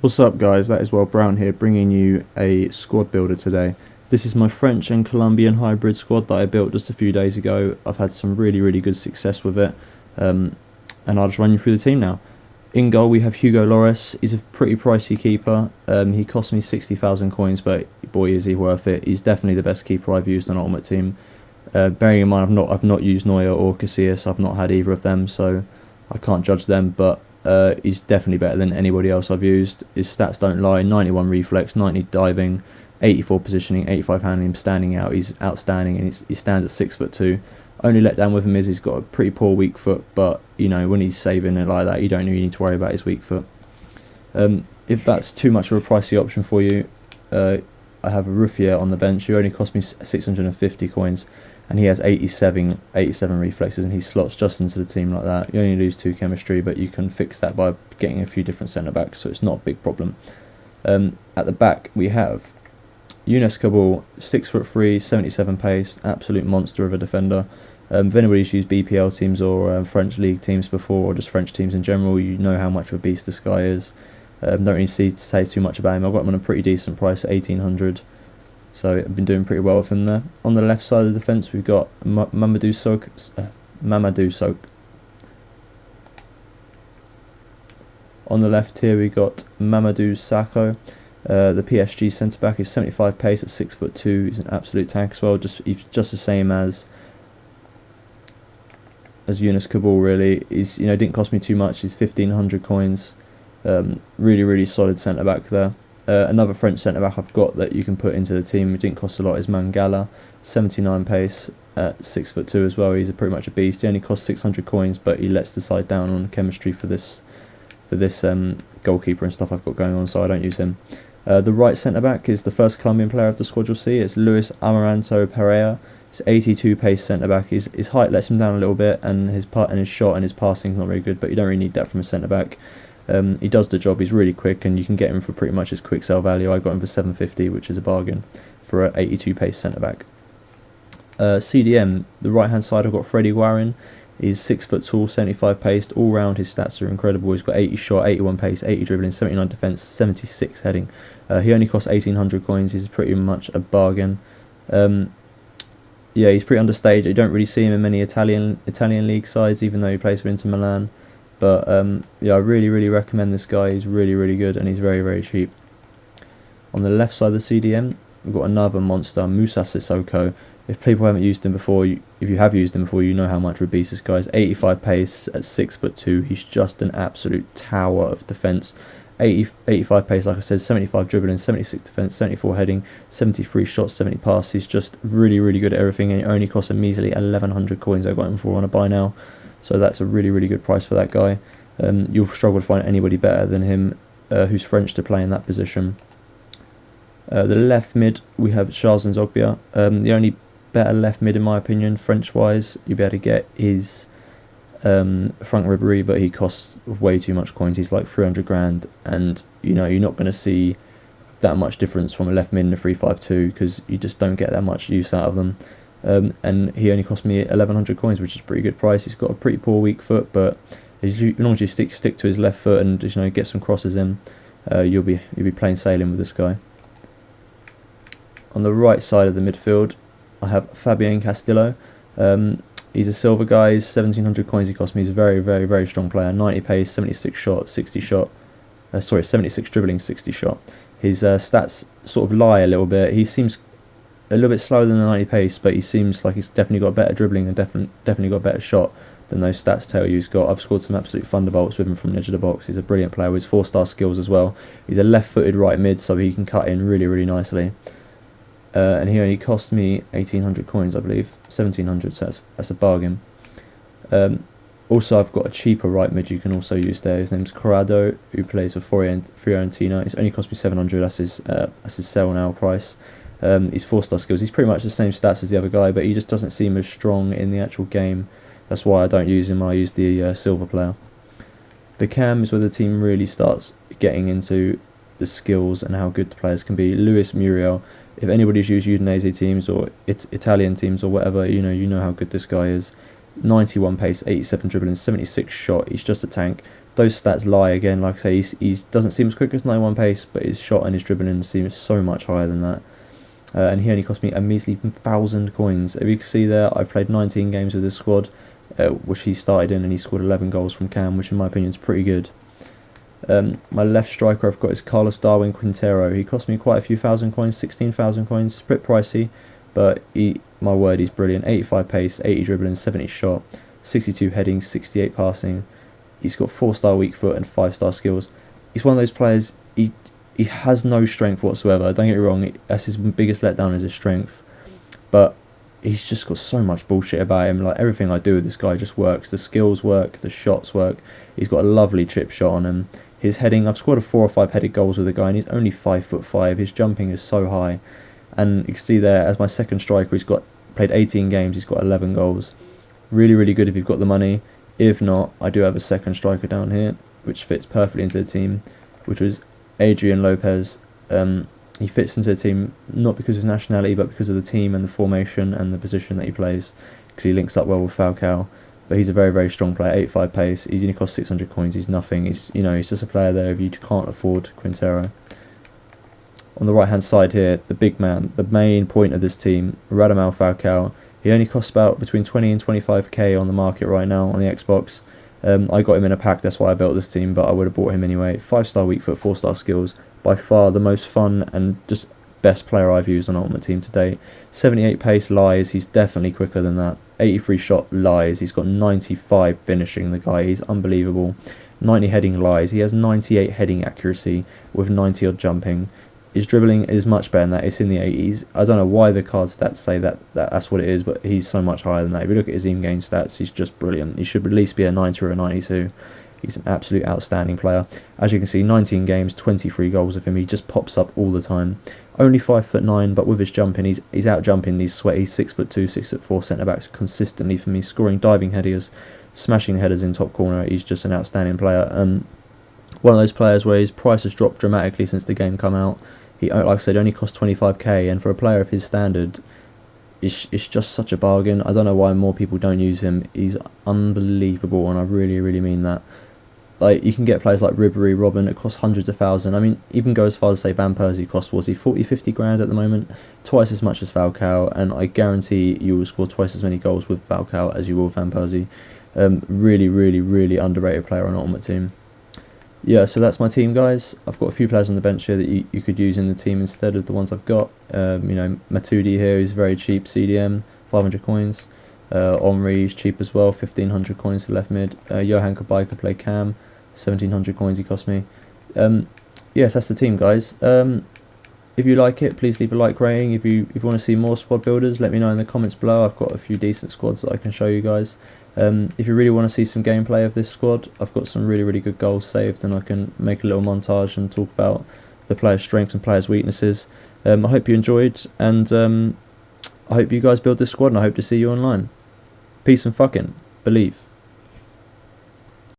What's up guys, ThatIsWellBrown here, bringing you a squad builder today. This is my French and Colombian hybrid squad that I built just a few days ago. I've had some really good success with it, and I'll just run you through the team now. In goal we have Hugo Lloris. He's a pretty pricey keeper. He cost me 60,000 coins, but boy is he worth it. He's definitely the best keeper I've used on Ultimate Team. Bearing in mind I've not used Neuer or Casillas. I've not had either of them, so I can't judge them, but he's definitely better than anybody else I've used. His stats don't lie: 91 reflex, 90 diving, 84 positioning, 85 handling, standing out. He's outstanding, and he stands at 6'2". Only let down with him is he's got a pretty poor weak foot, but you know, when he's saving it like that, you don't really need to worry about his weak foot. If that's too much of a pricey option for you, I have a Ruffier on the bench who only cost me 650 coins, and he has 87 reflexes, and he slots just into the team like that. You only lose 2 chemistry, but you can fix that by getting a few different centre backs, so it's not a big problem. At the back we have Younes Kaboul, 6'3", 77 pace, absolute monster of a defender. If anybody's used BPL teams or French league teams before, or just French teams in general, you know how much of a beast this guy is. Don't really say too much about him. I got him on a pretty decent price at 1800, so I've been doing pretty well with him there. On the left side of the defence we've got Mamadou Souk. On the left here we got Mamadou Sakho. The PSG centre back is 75 pace at 6'2". He's an absolute tank as well. He's just the same as Younes Kaboul really. He's, you know, didn't cost me too much. He's 1500 coins. Really solid centre back there. Another French centre back I've got that you can put into the team, it didn't cost a lot, is Mangala, 79 pace at 6'2" as well. He's pretty much a beast. He only costs 600 coins, but he lets the side down on chemistry for this goalkeeper and stuff I've got going on, so I don't use him. The right centre back is the first Colombian player of the squad you'll see. It's Luis Amaranto Pereira. He's 82 pace centre back. His height lets him down a little bit, and his shot and his passing is not very good, but you don't really need that from a centre back. He does the job. He's really quick, and you can get him for pretty much his quick sell value. I got him for 750, which is a bargain for an 82 pace centre back. CDM, the right hand side, I've got Freddie Guarin. He's 6 foot tall, 75 pace. All round his stats are incredible. He's got 80 shot, 81 pace, 80 dribbling, 79 defence, 76 heading. He only costs 1800 coins. He's pretty much a bargain. Yeah, he's pretty understated. You don't really see him in many Italian league sides, even though he plays for Inter Milan. But yeah, I really recommend this guy. He's really good, and he's very cheap. On the left side of the CDM, we've got another monster, Moussa Sissoko. If people haven't used him before, if you have used him before, you know how much of a beast this guy is. 85 pace at 6'2". He's just an absolute tower of defence. 85 pace, like I said, 75 dribbling, 76 defence, 74 heading, 73 shots, 70 pass. He's just really good at everything, and it only costs a measly 1100 coins. I got him for on a buy now, so that's a really good price for that guy. You'll struggle to find anybody better than him who's French to play in that position. The left mid, we have Charles Nzogbia. The only better left mid in my opinion, French wise, you'll be able to get is Franck Ribéry, but he costs way too much coins. He's like 300 grand, and you know, you're not going to see that much difference from a left mid and a 3-5-2, because you just don't get that much use out of them. And he only cost me 1100 coins, which is a pretty good price. He's got a pretty poor weak foot, but as long as you stick to his left foot and just, you know, get some crosses in, you'll be plain sailing with this guy. On the right side of the midfield, I have Fabian Castillo. He's a silver guy. He's 1700 coins he cost me. He's a very strong player. 90 pace, 76 shot, 60 shot. 76 dribbling, 60 shot. His stats sort of lie a little bit. He seems a little bit slower than the 90 pace, but he seems like he's definitely got better dribbling and definitely got a better shot than those stats tell you he's got. I've scored some absolute thunderbolts with him from the edge of the box. He's a brilliant player with 4-star skills as well. He's a left-footed right mid, so he can cut in really nicely. And he only cost me 1800 coins, I believe, 1700, so that's a bargain. Also, I've got a cheaper right mid you can also use there. His name's Corrado, who plays for Fiorentina. It's only cost me 700. That's his sell now price. He's 4-star skills. He's pretty much the same stats as the other guy, but he just doesn't seem as strong in the actual game. That's why I don't use him. I use the silver player. The cam is where the team really starts getting into the skills and how good the players can be. Luis Muriel. If anybody's used Udinese teams or Italian teams or whatever, you know how good this guy is. 91 pace, 87 dribbling, 76 shot. He's just a tank. those stats lie again. Like I say, he doesn't seem as quick as 91 pace, but his shot and his dribbling seems so much higher than that. And he only cost me a measly 1,000 coins. If you can see there, I've played 19 games with this squad, which he started in, and he scored 11 goals from Cam, which in my opinion is pretty good. My left striker I've got is Carlos Darwin Quintero. He cost me quite a few thousand coins, 16,000 coins. It's a bit pricey, but my word, he's brilliant. 85 pace, 80 dribbling, 70 shot, 62 heading, 68 passing. He's got 4-star weak foot and 5-star skills. He's one of those players, he has no strength whatsoever. Don't get me wrong, that's his biggest letdown, is his strength. But he's just got so much bullshit about him. Like, everything I do with this guy just works. The skills work, the shots work. He's got a lovely chip shot on him. His heading, I've scored 4 or 5 headed goals with the guy, and he's only 5'5". His jumping is so high. And you can see there, as my second striker, he's played 18 games, he's got 11 goals. Really, really good if you've got the money. If not, I do have a second striker down here, which fits perfectly into the team, which was Adrian Lopez. He fits into the team not because of his nationality, but because of the team and the formation and the position that he plays, because he links up well with Falcao. But he's a very, very strong player. 85 pace. He only costs 600 coins. He's nothing. He's just a player there if you can't afford Quintero. On the right hand side here, the big man, the main point of this team, Radamel Falcao. He only costs about between 20 and 25k on the market right now on the Xbox. I got him in a pack, that's why I built this team, but I would have bought him anyway. 5-star weak foot, 4-star skills. By far the most fun and just best player I've used on Ultimate Team to date. 78 pace, lies, he's definitely quicker than that. 83 shot, lies, he's got 95 finishing, the guy, he's unbelievable. 90 heading, lies, he has 98 heading accuracy with 90 odd jumping. His dribbling is much better than that, it's in the 80s. I don't know why the card stats say that's what it is, but he's so much higher than that. If you look at his in-game stats, he's just brilliant. He should at least be a 90 or a 92. He's an absolute outstanding player. As you can see, 19 games, 23 goals of him. He just pops up all the time. Only 5'9", but with his jumping, he's out jumping these sweaty 6'2", 6'4" centre backs consistently for me, scoring diving headers, smashing headers in top corner. He's just an outstanding player. One of those players where his price has dropped dramatically since the game come out. He, like I said, only cost 25k, and for a player of his standard, it's just such a bargain. I don't know why more people don't use him. He's unbelievable, and I really, really mean that. Like, you can get players like Ribery, Robin, it costs hundreds of thousands. I mean, even go as far as say Van Persie costs, was he 40, 50 grand at the moment? Twice as much as Falcao, and I guarantee you will score twice as many goals with Falcao as you will Van Persie. Really, really, really underrated player on Ultimate Team. Yeah, so that's my team, guys. I've got a few players on the bench here that you could use in the team instead of the ones I've got. Matuidi here is very cheap, CDM, 500 coins. Omri is cheap as well, 1500 coins to left mid. Johan Kabay could play Cam, 1700 coins he cost me. Yes, that's the team, guys. If you like it, please leave a like rating. If you want to see more squad builders, let me know in the comments below. I've got a few decent squads that I can show you guys. If you really want to see some gameplay of this squad, I've got some really, really good goals saved, and I can make a little montage and talk about the players' strengths and players' weaknesses. I hope you enjoyed, and I hope you guys build this squad, and I hope to see you online. Peace and fucking believe.